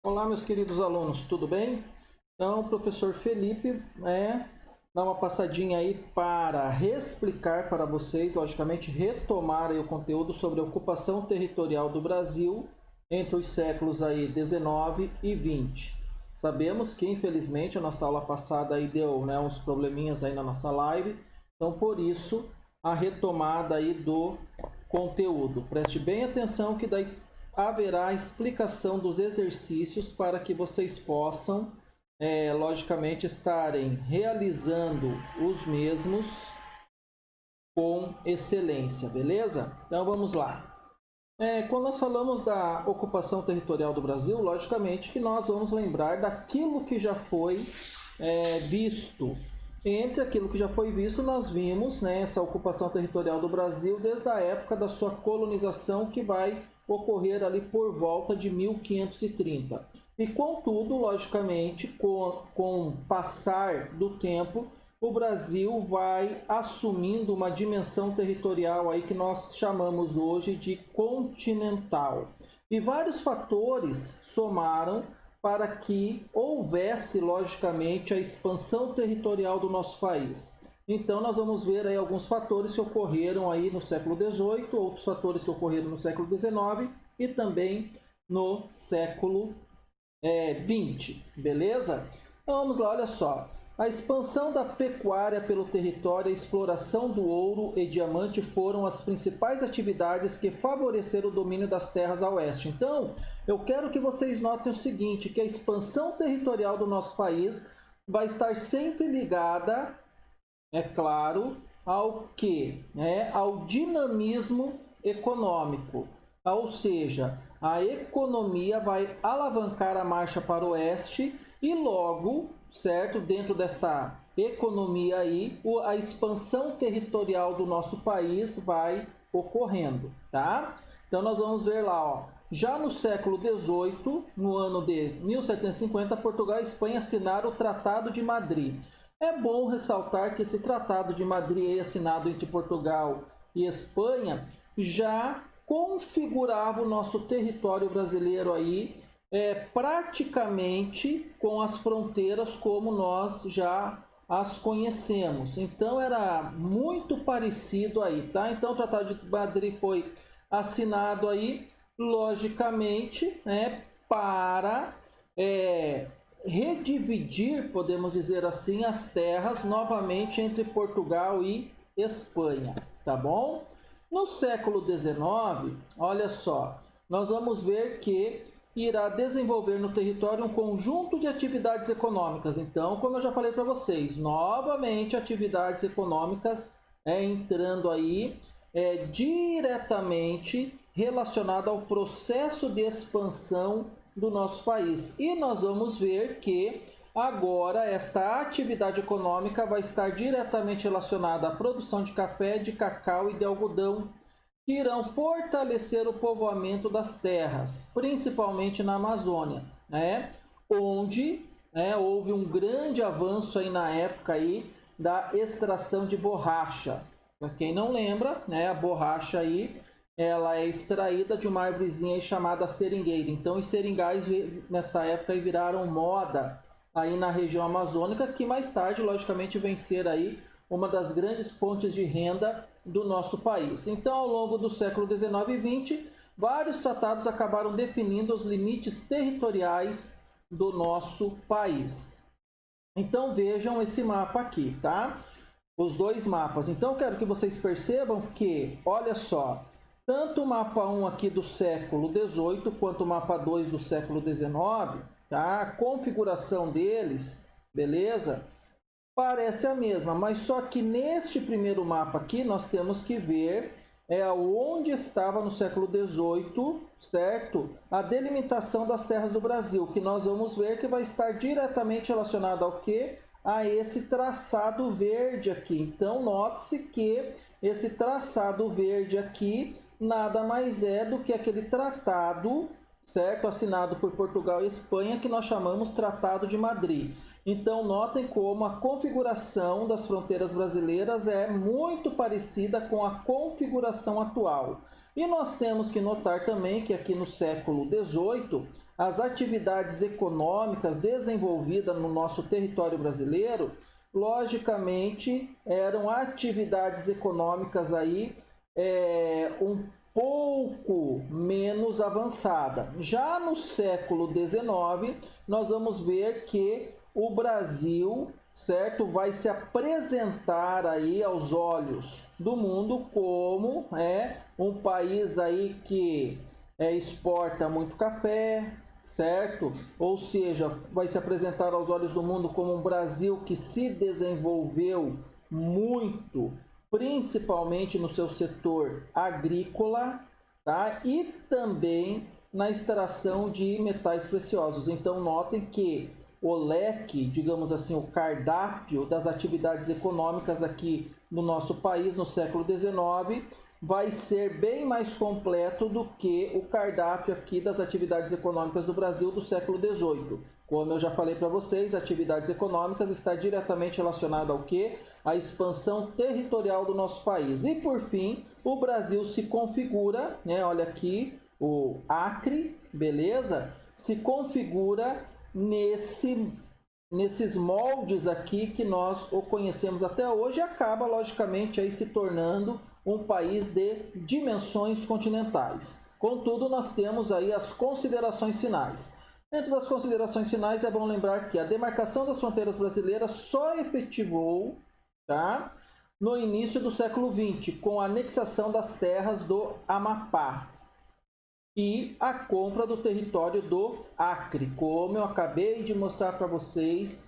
Olá, meus queridos alunos, tudo bem? Então, o professor Felipe dá uma passadinha aí para reexplicar para vocês, logicamente, retomar aí o conteúdo sobre a ocupação territorial do Brasil entre os séculos aí 19 e 20. Sabemos que, infelizmente, a nossa aula passada aí deu uns probleminhas aí na nossa live, então, por isso, a retomada aí do conteúdo. Preste bem atenção que daí haverá explicação dos exercícios para que vocês possam, logicamente, estarem realizando os mesmos com excelência, beleza? Então vamos lá. Quando nós falamos da ocupação territorial do Brasil, logicamente que nós vamos lembrar daquilo que já foi visto. Entre aquilo que já foi visto, nós vimos essa ocupação territorial do Brasil desde a época da sua colonização, que vai ocorrer ali por volta de 1530. E contudo, logicamente, com o passar do tempo, o Brasil vai assumindo uma dimensão territorial aí que nós chamamos hoje de continental. E vários fatores somaram para que houvesse, logicamente, a expansão territorial do nosso país. Então, nós vamos ver aí alguns fatores que ocorreram aí no século XVIII, outros fatores que ocorreram no século XIX e também no século XX, beleza? Então, vamos lá, olha só. A expansão da pecuária pelo território e a exploração do ouro e diamante foram as principais atividades que favoreceram o domínio das terras a oeste. Então, eu quero que vocês notem o seguinte, que a expansão territorial do nosso país vai estar sempre ligada, é claro, ao que? Ao dinamismo econômico. Ou seja, a economia vai alavancar a marcha para o oeste e logo, certo, dentro desta economia aí, a expansão territorial do nosso país vai ocorrendo, tá? Então nós vamos ver lá, ó. Já no século XVIII, no ano de 1750, Portugal e Espanha assinaram o Tratado de Madrid. É bom ressaltar que esse Tratado de Madrid, assinado entre Portugal e Espanha, já configurava o nosso território brasileiro aí, praticamente com as fronteiras como nós já as conhecemos. Então era muito parecido aí, tá? Então o Tratado de Madrid foi assinado aí, logicamente, para redividir, podemos dizer assim, as terras novamente entre Portugal e Espanha, tá bom? No século XIX, olha só, nós vamos ver que irá desenvolver no território um conjunto de atividades econômicas. Então, como eu já falei para vocês, novamente atividades econômicas entrando aí diretamente relacionada ao processo de expansão do nosso país. E nós vamos ver que agora esta atividade econômica vai estar diretamente relacionada à produção de café, de cacau e de algodão, que irão fortalecer o povoamento das terras, principalmente na Amazônia, onde houve um grande avanço aí na época aí da extração de borracha. Para quem não lembra, a borracha aí ela é extraída de uma árvorezinha chamada seringueira. Então os seringais nesta época viraram moda aí na região amazônica, que mais tarde logicamente vem ser aí uma das grandes fontes de renda do nosso país. Então, ao longo do século XIX e XX, vários tratados acabaram definindo os limites territoriais do nosso país. Então, vejam esse mapa aqui, tá? Os dois mapas. Então, eu quero que vocês percebam que, olha só, tanto o mapa 1 aqui do século XVIII, quanto o mapa 2 do século XIX, tá? A configuração deles, beleza? Parece a mesma, mas só que neste primeiro mapa aqui nós temos que ver onde estava no século XVIII, certo? A delimitação das terras do Brasil, que nós vamos ver que vai estar diretamente relacionado ao quê? A esse traçado verde aqui. Então, note-se que esse traçado verde aqui nada mais é do que aquele tratado, certo? Assinado por Portugal e Espanha, que nós chamamos Tratado de Madrid. Então, notem como a configuração das fronteiras brasileiras é muito parecida com a configuração atual. E nós temos que notar também que aqui no século XVIII, as atividades econômicas desenvolvidas no nosso território brasileiro, logicamente, eram atividades econômicas aí um pouco menos avançada. Já no século XIX, nós vamos ver que o Brasil, certo, vai se apresentar aí aos olhos do mundo como um país aí que exporta muito café, certo? Ou seja, vai se apresentar aos olhos do mundo como um Brasil que se desenvolveu muito, principalmente no seu setor agrícola, tá? E também na extração de metais preciosos. Então, notem que o leque, digamos assim, o cardápio das atividades econômicas aqui no nosso país no século XIX vai ser bem mais completo do que o cardápio aqui das atividades econômicas do Brasil do século XVIII. Como eu já falei para vocês, atividades econômicas está diretamente relacionada ao quê? A expansão territorial do nosso país. E por fim, o Brasil se configura, né? Olha aqui, o Acre, beleza? Se configura nesses moldes aqui que nós o conhecemos até hoje e acaba, logicamente, aí se tornando um país de dimensões continentais. Contudo, nós temos aí as considerações finais. Dentro das considerações finais, é bom lembrar que a demarcação das fronteiras brasileiras só efetivou, tá, no início do século XX, com a anexação das terras do Amapá e a compra do território do Acre, como eu acabei de mostrar para vocês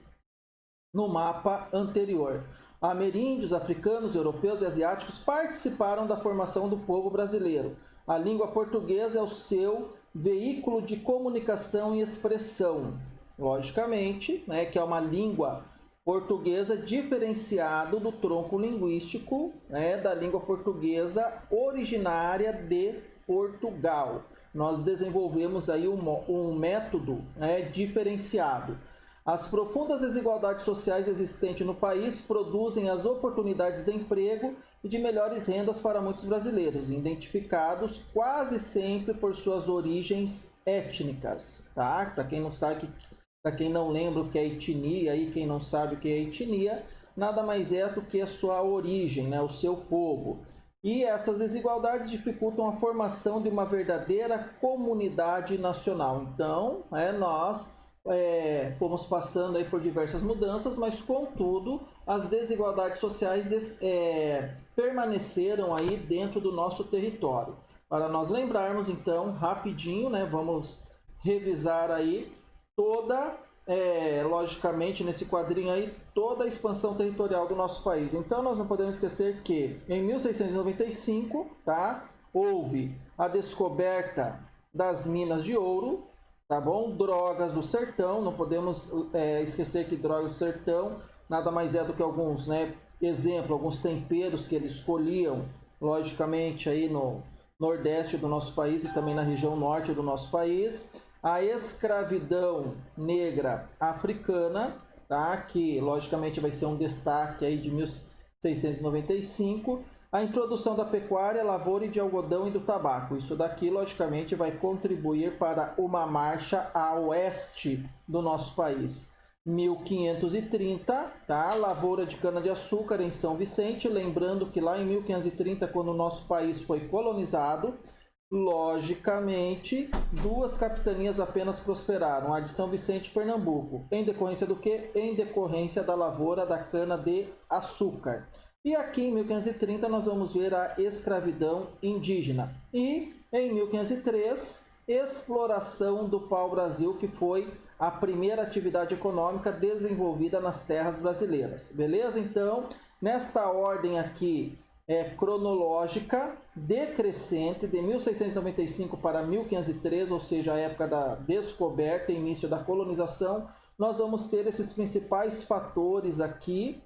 no mapa anterior. Ameríndios, africanos, europeus e asiáticos participaram da formação do povo brasileiro. A língua portuguesa é o seu veículo de comunicação e expressão. Logicamente, né, que é uma língua portuguesa diferenciado do tronco linguístico, né, da língua portuguesa originária de Portugal. Nós desenvolvemos aí um método, né, diferenciado. As profundas desigualdades sociais existentes no país produzem as oportunidades de emprego e de melhores rendas para muitos brasileiros, identificados quase sempre por suas origens étnicas, tá? Para quem não sabe, para quem não lembra o que é etnia, aí quem não sabe o que é etnia, nada mais é do que a sua origem, né? O seu povo. E essas desigualdades dificultam a formação de uma verdadeira comunidade nacional. Então, nós fomos passando aí por diversas mudanças, mas contudo as desigualdades sociais permaneceram aí dentro do nosso território. Para nós lembrarmos então, rapidinho, né, vamos revisar aí toda, logicamente nesse quadrinho aí, toda a expansão territorial do nosso país. Então nós não podemos esquecer que em 1695, tá, houve a descoberta das minas de ouro, tá bom? Drogas do sertão, não podemos esquecer que drogas do sertão nada mais é do que alguns, né, exemplo, alguns temperos que eles escolhiam, logicamente aí no nordeste do nosso país e também na região norte do nosso país. A escravidão negra africana, tá? Que logicamente vai ser um destaque aí de 1695. A introdução da pecuária, lavoura e de algodão e do tabaco. Isso daqui, logicamente, vai contribuir para uma marcha a oeste do nosso país. 1530, tá? Lavoura de cana-de-açúcar em São Vicente. Lembrando que lá em 1530, quando o nosso país foi colonizado, logicamente, duas capitanias apenas prosperaram, a de São Vicente e Pernambuco. Em decorrência do quê? Em decorrência da lavoura da cana-de-açúcar. E aqui em 1530 nós vamos ver a escravidão indígena. E em 1503, exploração do pau-brasil, que foi a primeira atividade econômica desenvolvida nas terras brasileiras. Beleza? Então, nesta ordem aqui cronológica, decrescente, de 1695 para 1503, ou seja, a época da descoberta e início da colonização, nós vamos ter esses principais fatores aqui,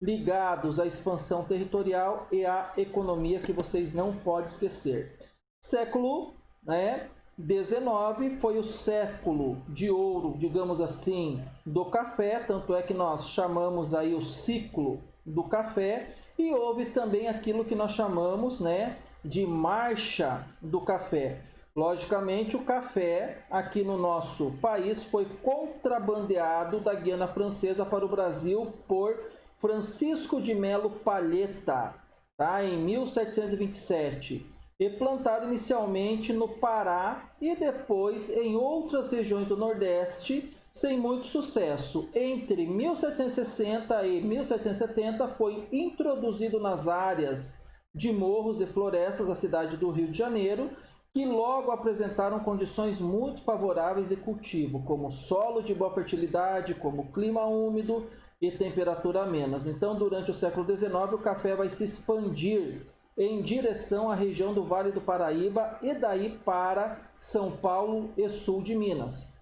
ligados à expansão territorial e à economia, que vocês não podem esquecer. Século, né, 19 foi o século de ouro, digamos assim, do café, tanto é que nós chamamos aí o ciclo do café, e houve também aquilo que nós chamamos, né, de marcha do café. Logicamente, o café aqui no nosso país foi contrabandeado da Guiana Francesa para o Brasil por Francisco de Melo Palheta, tá? Em 1727, e plantado inicialmente no Pará e depois em outras regiões do Nordeste, sem muito sucesso. Entre 1760 e 1770 foi introduzido nas áreas de morros e florestas da cidade do Rio de Janeiro, que logo apresentaram condições muito favoráveis de cultivo, como solo de boa fertilidade, como clima úmido e temperatura amenas. Então, durante o século XIX, o café vai se expandir em direção à região do Vale do Paraíba e daí para São Paulo e sul de Minas.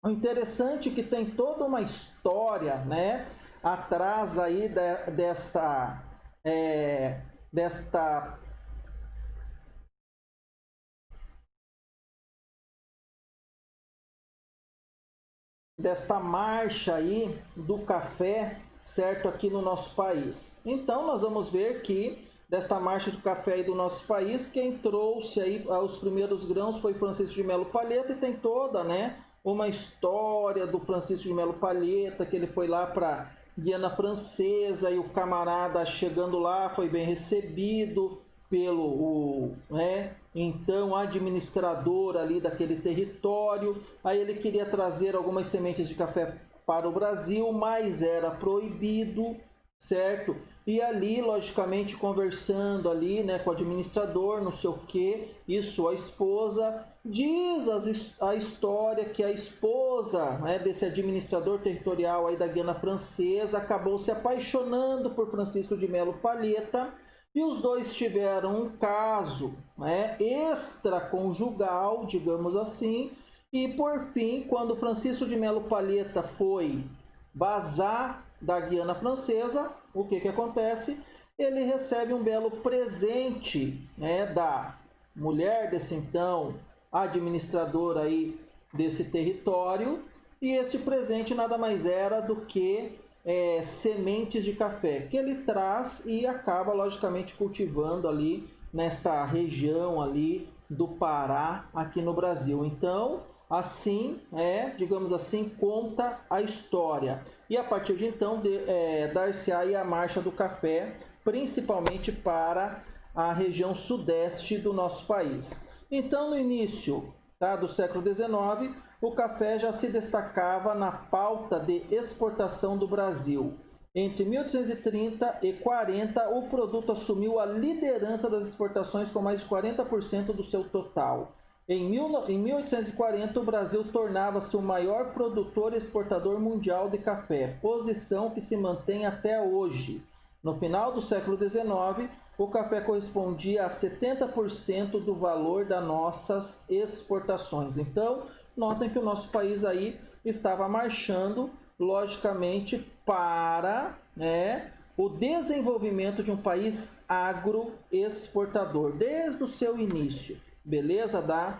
O interessante é que tem toda uma história, né, atrás aí desta marcha aí do café, certo, aqui no nosso país. Então nós vamos ver que desta marcha do café aí do nosso país, quem trouxe aí os primeiros grãos foi Francisco de Melo Palheta, e tem toda, né, uma história do Francisco de Melo Palheta, que ele foi lá para Guiana Francesa e o camarada chegando lá foi bem recebido pelo então administrador ali daquele território. Aí ele queria trazer algumas sementes de café para o Brasil, mas era proibido, certo? E ali, logicamente, conversando ali, né, com o administrador, não sei o que, e sua esposa, diz a história que a esposa, né, desse administrador territorial aí da Guiana Francesa acabou se apaixonando por Francisco de Melo Palheta, e os dois tiveram um caso, né, extraconjugal, digamos assim, e por fim, quando Francisco de Melo Palheta foi vazar da Guiana Francesa, o que acontece? Ele recebe um belo presente, né, da mulher desse então administrador aí desse território, e esse presente nada mais era do que sementes de café, que ele traz e acaba logicamente cultivando ali nesta região ali do Pará, aqui no Brasil. Então, assim, digamos assim, conta a história. E a partir de então, dar-se-á a marcha do café, principalmente para a região sudeste do nosso país. Então, no início, tá, do século XIX, o café já se destacava na pauta de exportação do Brasil. Entre 1830 e 40, o produto assumiu a liderança das exportações com mais de 40% do seu total. Em 1840, o Brasil tornava-se o maior produtor e exportador mundial de café, posição que se mantém até hoje. No final do século XIX, o café correspondia a 70% do valor das nossas exportações. Então, notem que o nosso país aí estava marchando, logicamente, para, o desenvolvimento de um país agroexportador, desde o seu início. Beleza? Da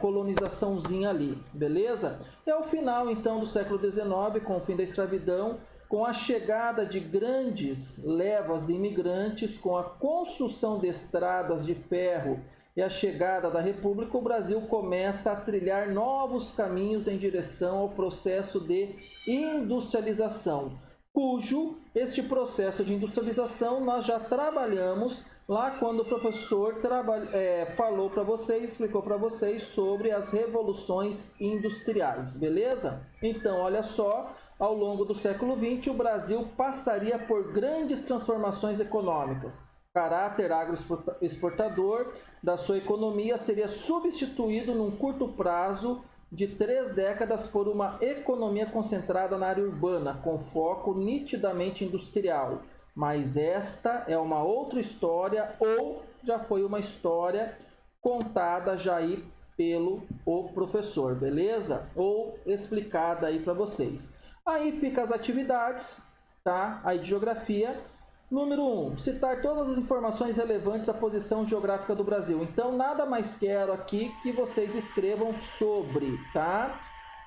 colonizaçãozinha ali, beleza? E ao final, então, do século XIX, com o fim da escravidão, com a chegada de grandes levas de imigrantes, com a construção de estradas de ferro e a chegada da República, o Brasil começa a trilhar novos caminhos em direção ao processo de industrialização, cujo este processo de industrialização nós já trabalhamos lá quando o professor falou para vocês, explicou para vocês sobre as revoluções industriais, beleza? Então, olha só, ao longo do século XX, o Brasil passaria por grandes transformações econômicas. Caráter agroexportador da sua economia seria substituído num curto prazo de 3 décadas por uma economia concentrada na área urbana, com foco nitidamente industrial. Mas esta é uma outra história, ou já foi uma história contada já aí pelo professor, beleza? Ou explicada aí para vocês. Aí fica as atividades, tá? Aí de geografia. Número 1, citar todas as informações relevantes à posição geográfica do Brasil. Então, nada mais quero aqui que vocês escrevam sobre, tá?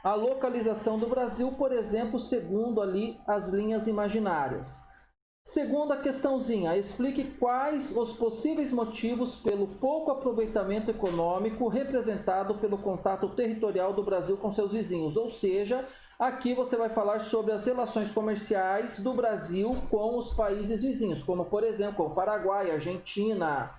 A localização do Brasil, por exemplo, segundo ali as linhas imaginárias. Segunda questãozinha, explique quais os possíveis motivos pelo pouco aproveitamento econômico representado pelo contato territorial do Brasil com seus vizinhos. Ou seja, aqui você vai falar sobre as relações comerciais do Brasil com os países vizinhos, como por exemplo, o Paraguai, Argentina,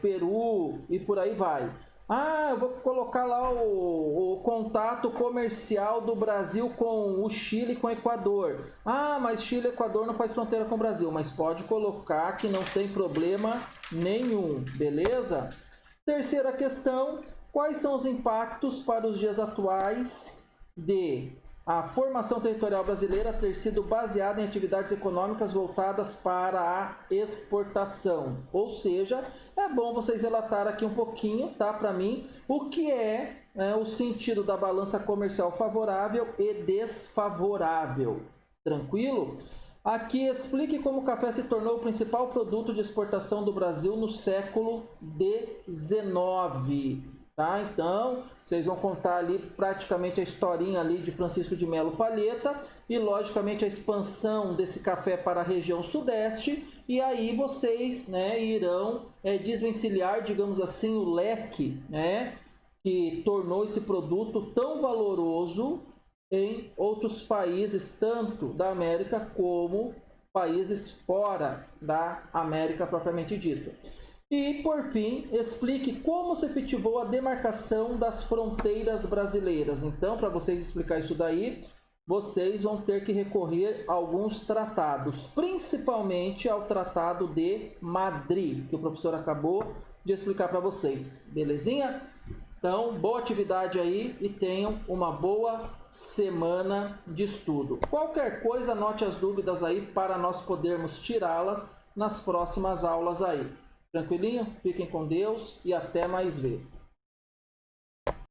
Peru e por aí vai. Ah, eu vou colocar lá o contato comercial do Brasil com o Chile e com o Equador. Ah, mas Chile e Equador não faz fronteira com o Brasil, mas pode colocar que não tem problema nenhum, beleza? Terceira questão, quais são os impactos para os dias atuais de a formação territorial brasileira ter sido baseada em atividades econômicas voltadas para a exportação? Ou seja, é bom vocês relatar aqui um pouquinho, tá, para mim, o que é o sentido da balança comercial favorável e desfavorável. Tranquilo? Aqui explique como o café se tornou o principal produto de exportação do Brasil no século XIX. Tá? Então, vocês vão contar ali praticamente a historinha ali de Francisco de Melo Palheta e, logicamente, a expansão desse café para a região sudeste. E aí vocês, irão desvencilhar, digamos assim, o leque, que tornou esse produto tão valoroso em outros países, tanto da América como países fora da América propriamente dito. E, por fim, explique como se efetivou a demarcação das fronteiras brasileiras. Então, para vocês explicar isso daí, vocês vão ter que recorrer a alguns tratados, principalmente ao Tratado de Madrid, que o professor acabou de explicar para vocês. Belezinha? Então, boa atividade aí e tenham uma boa semana de estudo. Qualquer coisa, anote as dúvidas aí para nós podermos tirá-las nas próximas aulas aí. Tranquilinho? Fiquem com Deus e até mais ver.